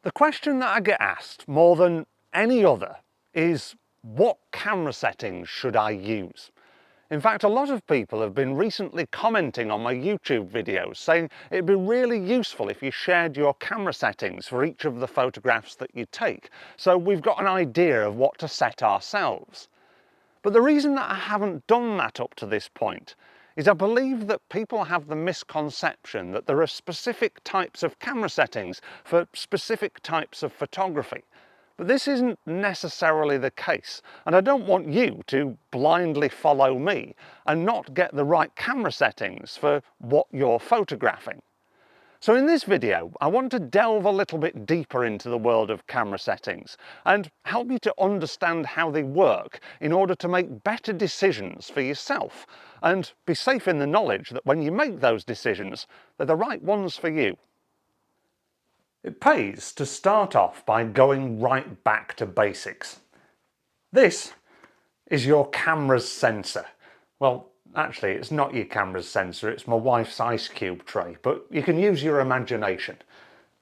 The question that I get asked more than any other is, what camera settings should I use? In fact, a lot of people have been recently commenting on my YouTube videos saying it'd be really useful if you shared your camera settings for each of the photographs that you take, so we've got an idea of what to set ourselves. But the reason that I haven't done that up to this point is I believe that people have the misconception that there are specific types of camera settings for specific types of photography. But this isn't necessarily the case, and I don't want you to blindly follow me and not get the right camera settings for what you're photographing. So in this video, I want to delve a little bit deeper into the world of camera settings and help you to understand how they work in order to make better decisions for yourself and be safe in the knowledge that when you make those decisions, they're the right ones for you. It pays to start off by going right back to basics. This is your camera's sensor. Well, actually, it's not your camera's sensor, it's my wife's ice cube tray, but you can use your imagination.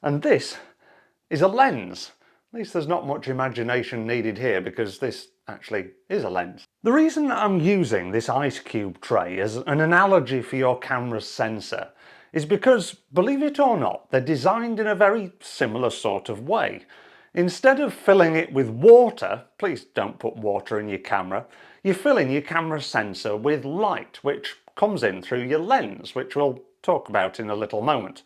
And this is a lens. At least there's not much imagination needed here because this actually is a lens. The reason that I'm using this ice cube tray as an analogy for your camera's sensor is because, believe it or not, they're designed in a very similar sort of way. Instead of filling it with water, please don't put water in your camera, you're filling your camera sensor with light, which comes in through your lens, which we'll talk about in a little moment.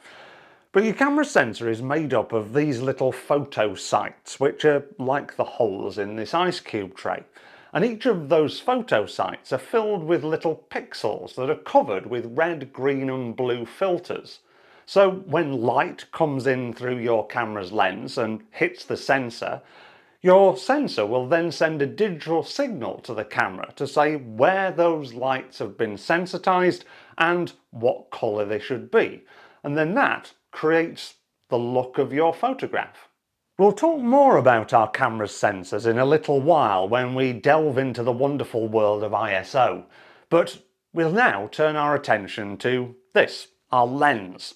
But your camera sensor is made up of these little photo sites, which are like the holes in this ice cube tray. And each of those photo sites are filled with little pixels that are covered with red, green and blue filters. So when light comes in through your camera's lens and hits the sensor, your sensor will then send a digital signal to the camera to say where those lights have been sensitized and what color they should be. And then that creates the look of your photograph. We'll talk more about our camera's sensors in a little while when we delve into the wonderful world of ISO, but we'll now turn our attention to this, our lens.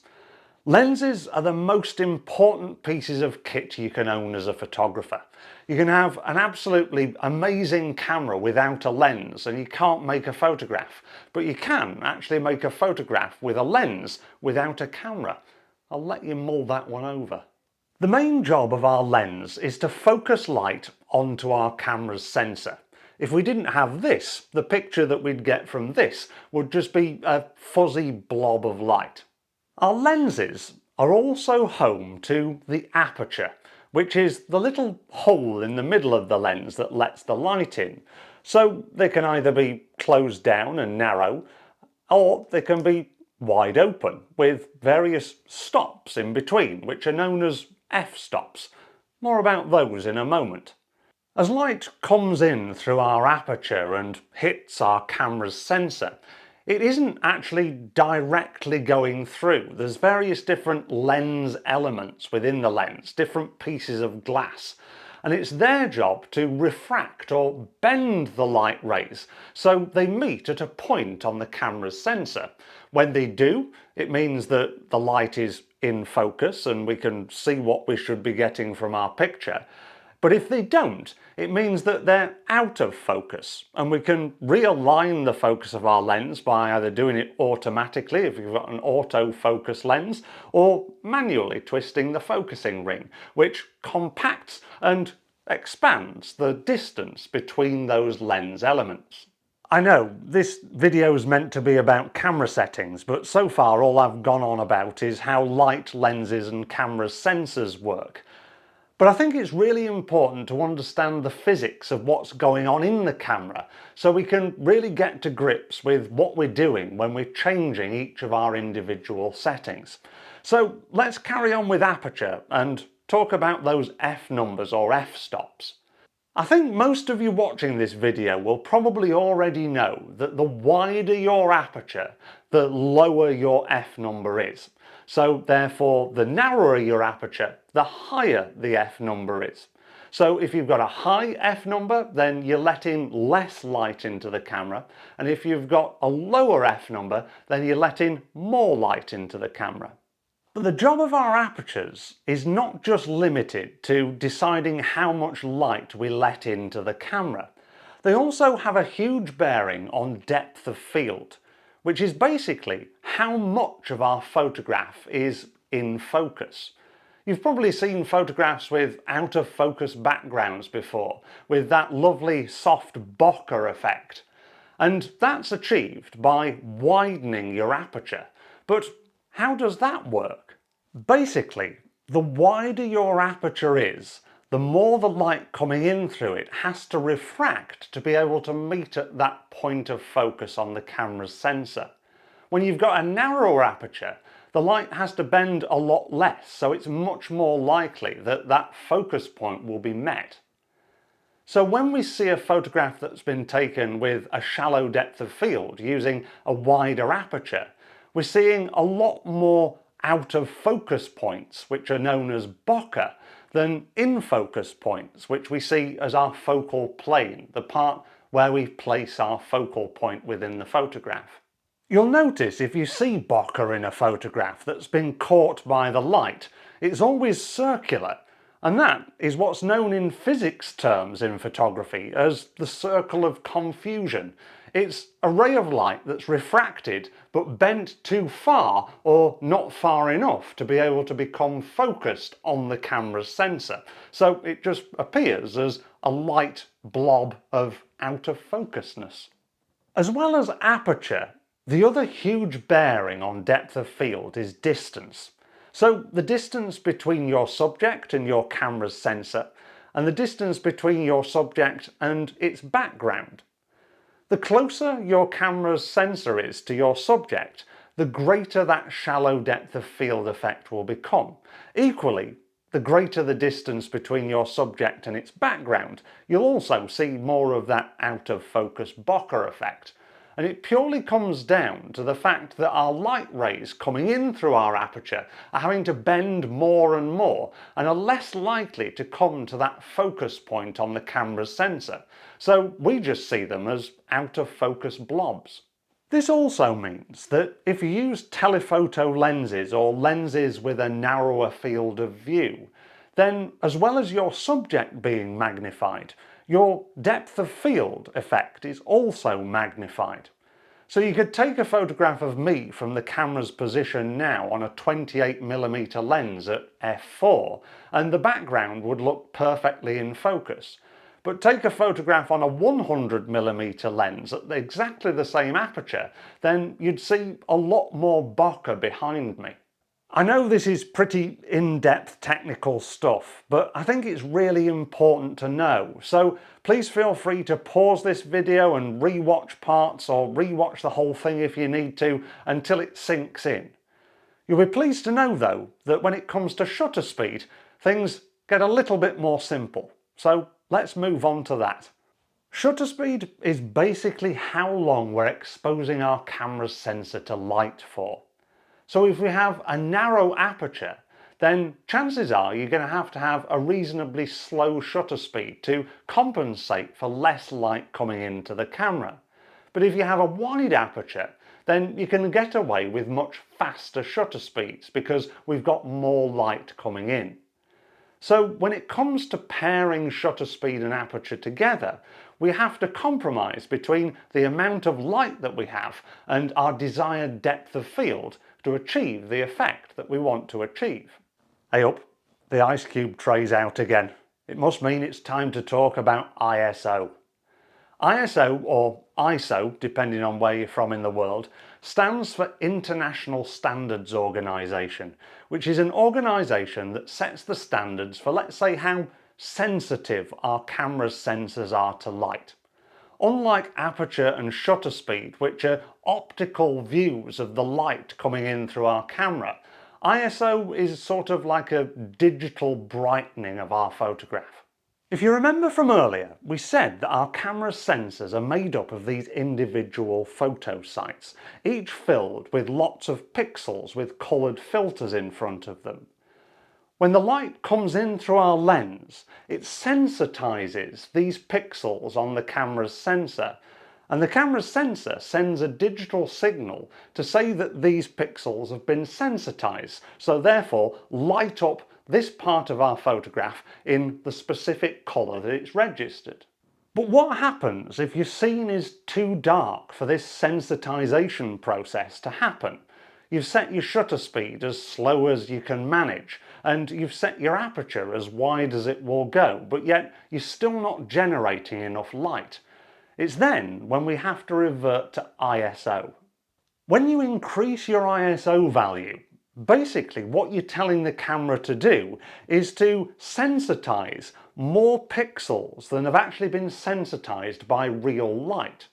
Lenses are the most important pieces of kit you can own as a photographer. You can have an absolutely amazing camera without a lens and you can't make a photograph, but you can actually make a photograph with a lens without a camera. I'll let you mull that one over. The main job of our lens is to focus light onto our camera's sensor. If we didn't have this, the picture that we'd get from this would just be a fuzzy blob of light. Our lenses are also home to the aperture, which is the little hole in the middle of the lens that lets the light in. So they can either be closed down and narrow, or they can be wide open with various stops in between, which are known as f-stops. More about those in a moment. As light comes in through our aperture and hits our camera's sensor, it isn't actually directly going through. There's various different lens elements within the lens, different pieces of glass, and it's their job to refract or bend the light rays so they meet at a point on the camera's sensor. When they do, it means that the light is in focus and we can see what we should be getting from our picture. But if they don't, it means that they're out of focus and we can realign the focus of our lens by either doing it automatically if you've got an autofocus lens, or manually twisting the focusing ring, which compacts and expands the distance between those lens elements. I know this video is meant to be about camera settings, but so far all I've gone on about is how light lenses and camera sensors work. But I think it's really important to understand the physics of what's going on in the camera so we can really get to grips with what we're doing when we're changing each of our individual settings. So let's carry on with aperture and talk about those f numbers or f-stops. I think most of you watching this video will probably already know that the wider your aperture, the lower your f number is. So therefore, the narrower your aperture, the higher the f number is. So if you've got a high f number, then you're letting less light into the camera. And if you've got a lower f number, then you're letting more light into the camera. But the job of our apertures is not just limited to deciding how much light we let into the camera. They also have a huge bearing on depth of field, which is basically how much of our photograph is in focus. You've probably seen photographs with out of focus backgrounds before, with that lovely soft bokeh effect. And that's achieved by widening your aperture. But how does that work? Basically, the wider your aperture is, the more the light coming in through it has to refract to be able to meet at that point of focus on the camera's sensor. When you've got a narrower aperture, the light has to bend a lot less, so it's much more likely that that focus point will be met. So when we see a photograph that's been taken with a shallow depth of field using a wider aperture, we're seeing a lot more out of focus points, which are known as bokeh, than in focus points, which we see as our focal plane, the part where we place our focal point within the photograph. You'll notice if you see bokeh in a photograph that's been caught by the light, it's always circular, and that is what's known in physics terms in photography as the circle of confusion. It's a ray of light that's refracted but bent too far or not far enough to be able to become focused on the camera's sensor. So it just appears as a light blob of out of focusness. As well as aperture, the other huge bearing on depth of field is distance. So the distance between your subject and your camera's sensor, and the distance between your subject and its background. The closer your camera's sensor is to your subject, the greater that shallow depth of field effect will become. Equally, the greater the distance between your subject and its background, you'll also see more of that out of focus bokeh effect. And it purely comes down to the fact that our light rays coming in through our aperture are having to bend more and more and are less likely to come to that focus point on the camera's sensor. So we just see them as out of focus blobs. This also means that if you use telephoto lenses or lenses with a narrower field of view, then as well as your subject being magnified, your depth of field effect is also magnified. So you could take a photograph of me from the camera's position now on a 28mm lens at f4 and the background would look perfectly in focus. But take a photograph on a 100mm lens at exactly the same aperture, then you'd see a lot more bokeh behind me. I know this is pretty in-depth technical stuff, but I think it's really important to know, so please feel free to pause this video and re-watch parts or re-watch the whole thing if you need to until it sinks in. You'll be pleased to know though that when it comes to shutter speed, things get a little bit more simple, so let's move on to that. Shutter speed is basically how long we're exposing our camera's sensor to light for. So if we have a narrow aperture, then chances are you're going to have a reasonably slow shutter speed to compensate for less light coming into the camera. But if you have a wide aperture, then you can get away with much faster shutter speeds because we've got more light coming in. So when it comes to pairing shutter speed and aperture together, we have to compromise between the amount of light that we have and our desired depth of field to achieve the effect that we want to achieve. Hey up, the ice cube tray's out again. It must mean it's time to talk about ISO. ISO, or ISO, depending on where you're from in the world, stands for International Standards Organization, which is an organization that sets the standards for, let's say, how sensitive our camera's sensors are to light. Unlike aperture and shutter speed, which are optical views of the light coming in through our camera, ISO is sort of like a digital brightening of our photograph. If you remember from earlier, we said that our camera's sensors are made up of these individual photo sites, each filled with lots of pixels with coloured filters in front of them. When the light comes in through our lens, it sensitizes these pixels on the camera's sensor, And the camera's sensor sends a digital signal to say that these pixels have been sensitized, so therefore light up this part of our photograph in the specific colour that it's registered. But what happens if your scene is too dark for this sensitization process to happen? You've set your shutter speed as slow as you can manage, and you've set your aperture as wide as it will go, but yet you're still not generating enough light. It's then when we have to revert to ISO. When you increase your ISO value, basically what you're telling the camera to do is to sensitize more pixels than have actually been sensitized by real light.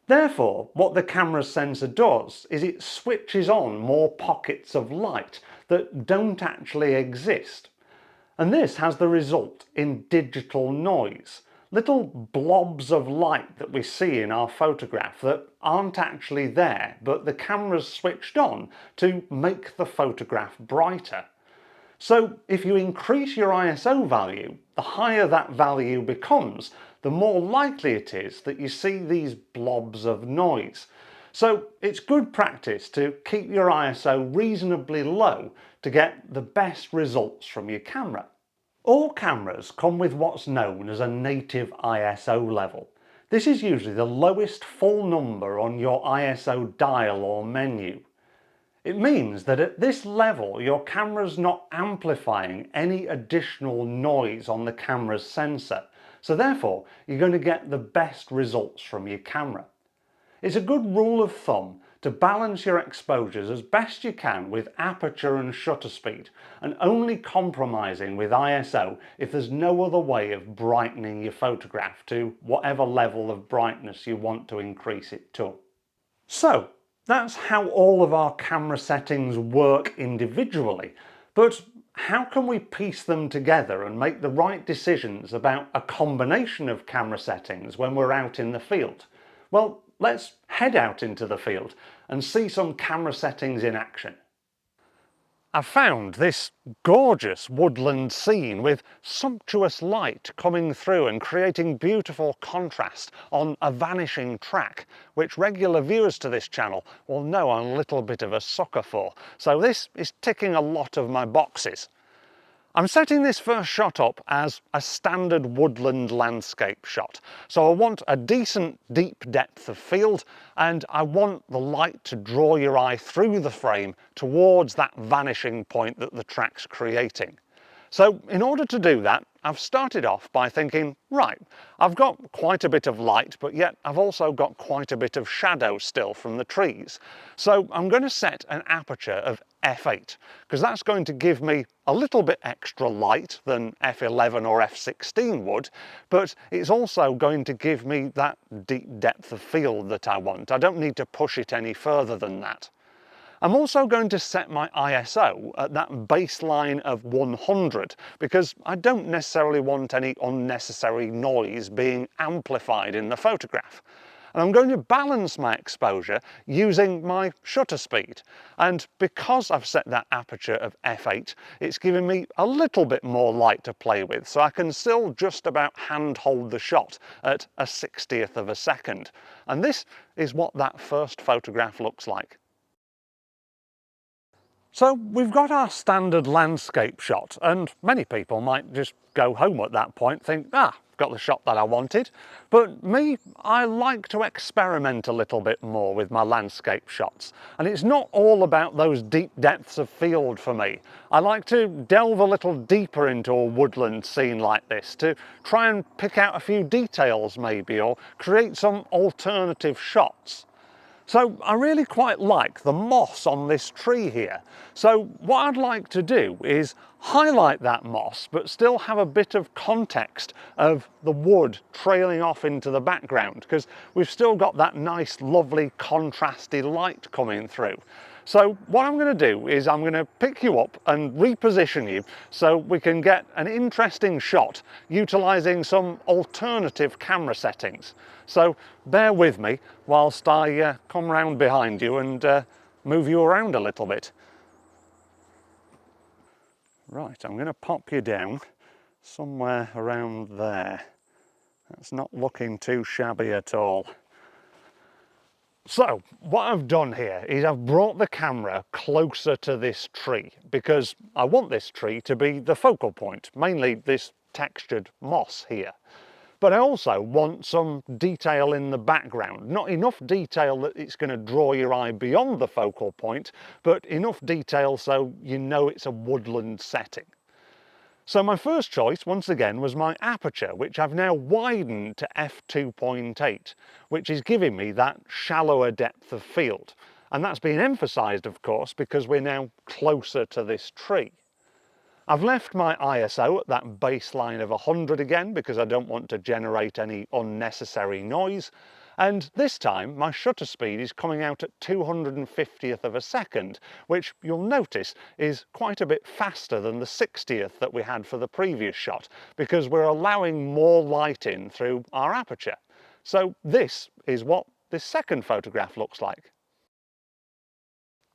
Therefore, what the camera's sensor does is it switches on more pockets of light that don't actually exist. And this has the result in digital noise, little blobs of light that we see in our photograph that aren't actually there, but the camera's switched on to make the photograph brighter. So if you increase your ISO value, the higher that value becomes, the more likely it is that you see these blobs of noise. So it's good practice to keep your ISO reasonably low to get the best results from your camera. All cameras come with what's known as a native ISO level. This is usually the lowest full number on your ISO dial or menu. It means that at this level your camera's not amplifying any additional noise on the camera's sensor, so therefore you're going to get the best results from your camera. It's a good rule of thumb to balance your exposures as best you can with aperture and shutter speed, and only compromising with ISO if there's no other way of brightening your photograph to whatever level of brightness you want to increase it to. So that's how all of our camera settings work individually, but how can we piece them together and make the right decisions about a combination of camera settings when we're out in the field? Well, let's head out into the field and see some camera settings in action. I've found this gorgeous woodland scene with sumptuous light coming through and creating beautiful contrast on a vanishing track, which regular viewers to this channel will know I'm a little bit of a sucker for. So this is ticking a lot of my boxes. I'm setting this first shot up as a standard woodland landscape shot. So I want a decent deep depth of field, and I want the light to draw your eye through the frame towards that vanishing point that the track's creating. So in order to do that, I've started off by thinking, right, I've got quite a bit of light, but yet I've also got quite a bit of shadow still from the trees. So I'm going to set an aperture of f8, because that's going to give me a little bit extra light than f11 or f16 would, but it's also going to give me that deep depth of field that I want. I don't need to push it any further than that. I'm also going to set my ISO at that baseline of 100 because I don't necessarily want any unnecessary noise being amplified in the photograph. And I'm going to balance my exposure using my shutter speed. And because I've set that aperture of f8, it's giving me a little bit more light to play with, so I can still just about handhold the shot at a 60th of a second. And this is what that first photograph looks like. So we've got our standard landscape shot, and many people might just go home at that point, think, I've got the shot that I wanted. But me, I like to experiment a little bit more with my landscape shots. And it's not all about those deep depths of field for me. I like to delve a little deeper into a woodland scene like this, to try and pick out a few details maybe, or create some alternative shots. So I really quite like the moss on this tree here. So what I'd like to do is highlight that moss, but still have a bit of context of the wood trailing off into the background, because we've still got that nice, lovely, contrasty light coming through. So what I'm going to do is I'm going to pick you up and reposition you so we can get an interesting shot utilising some alternative camera settings. So bear with me whilst I come round behind you and move you around a little bit. Right, I'm going to pop you down somewhere around there. That's not looking too shabby at all. So what I've done here is I've brought the camera closer to this tree because I want this tree to be the focal point, mainly this textured moss here. But I also want some detail in the background. Not enough detail that it's going to draw your eye beyond the focal point, but enough detail so you know it's a woodland setting. So my first choice, once again, was my aperture, which I've now widened to f2.8, which is giving me that shallower depth of field. And that's been emphasised, of course, because we're now closer to this tree. I've left my ISO at that baseline of 100 again, because I don't want to generate any unnecessary noise. And this time my shutter speed is coming out at 250th of a second, which you'll notice is quite a bit faster than the 60th that we had for the previous shot, because we're allowing more light in through our aperture. So this is what this second photograph looks like.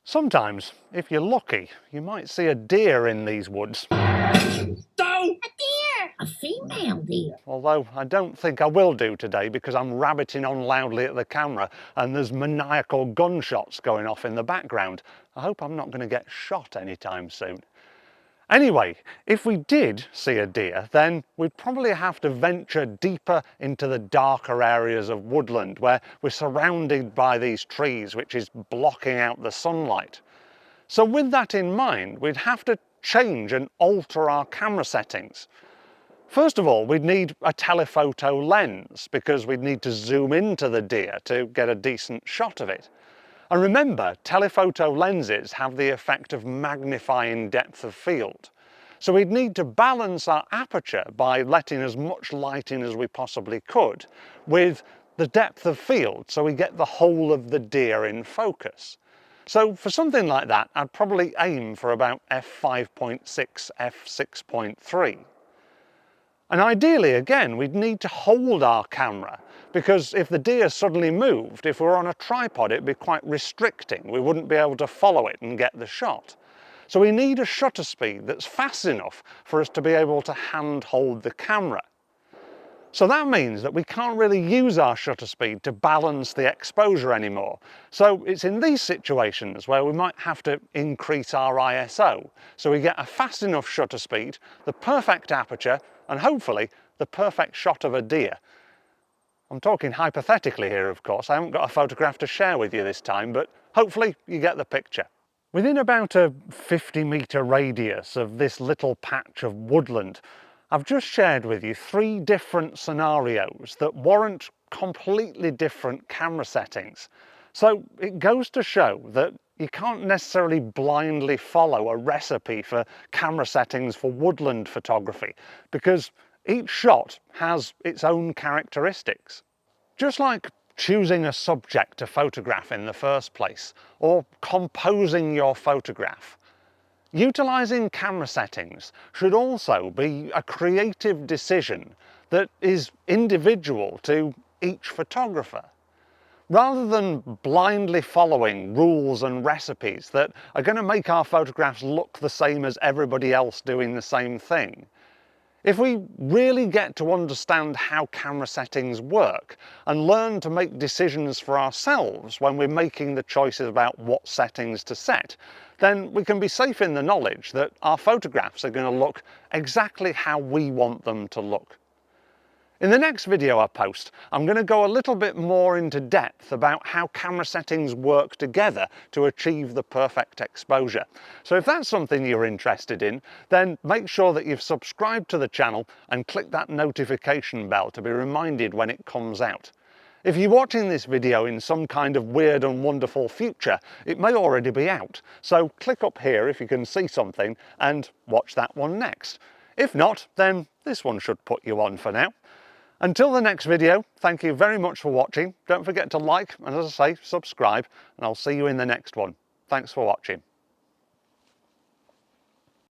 Sometimes, if you're lucky, you might see a deer in these woods. A female deer. Although I don't think I will do today because I'm rabbiting on loudly at the camera and there's maniacal gunshots going off in the background. I hope I'm not going to get shot anytime soon. Anyway, if we did see a deer, then we'd probably have to venture deeper into the darker areas of woodland where we're surrounded by these trees, which is blocking out the sunlight. So with that in mind, we'd have to change and alter our camera settings. First of all, we'd need a telephoto lens because we'd need to zoom into the deer to get a decent shot of it. And remember, telephoto lenses have the effect of magnifying depth of field. So we'd need to balance our aperture by letting as much light in as we possibly could with the depth of field so we get the whole of the deer in focus. So for something like that, I'd probably aim for about f5.6, f6.3. And ideally, again, we'd need to hold our camera because if the deer suddenly moved, if we were on a tripod, it'd be quite restricting. We wouldn't be able to follow it and get the shot. So we need a shutter speed that's fast enough for us to be able to hand hold the camera. So that means that we can't really use our shutter speed to balance the exposure anymore. So it's in these situations where we might have to increase our ISO so we get a fast enough shutter speed, the perfect aperture, and hopefully the perfect shot of a deer. I'm talking hypothetically here, of course. I haven't got a photograph to share with you this time, but hopefully you get the picture. Within about a 50-metre radius of this little patch of woodland, I've just shared with you 3 different scenarios that warrant completely different camera settings. So it goes to show that you can't necessarily blindly follow a recipe for camera settings for woodland photography because each shot has its own characteristics. Just like choosing a subject to photograph in the first place, or composing your photograph, utilising camera settings should also be a creative decision that is individual to each photographer. Rather than blindly following rules and recipes that are going to make our photographs look the same as everybody else doing the same thing, if we really get to understand how camera settings work and learn to make decisions for ourselves when we're making the choices about what settings to set, then we can be safe in the knowledge that our photographs are going to look exactly how we want them to look. In the next video I post, I'm going to go a little bit more into depth about how camera settings work together to achieve the perfect exposure. So if that's something you're interested in, then make sure that you've subscribed to the channel and click that notification bell to be reminded when it comes out. If you're watching this video in some kind of weird and wonderful future, it may already be out. So click up here if you can see something and watch that one next. If not, then this one should put you on for now. Until the next video, thank you very much for watching. Don't forget to like and, as I say, subscribe, and I'll see you in the next one. Thanks for watching.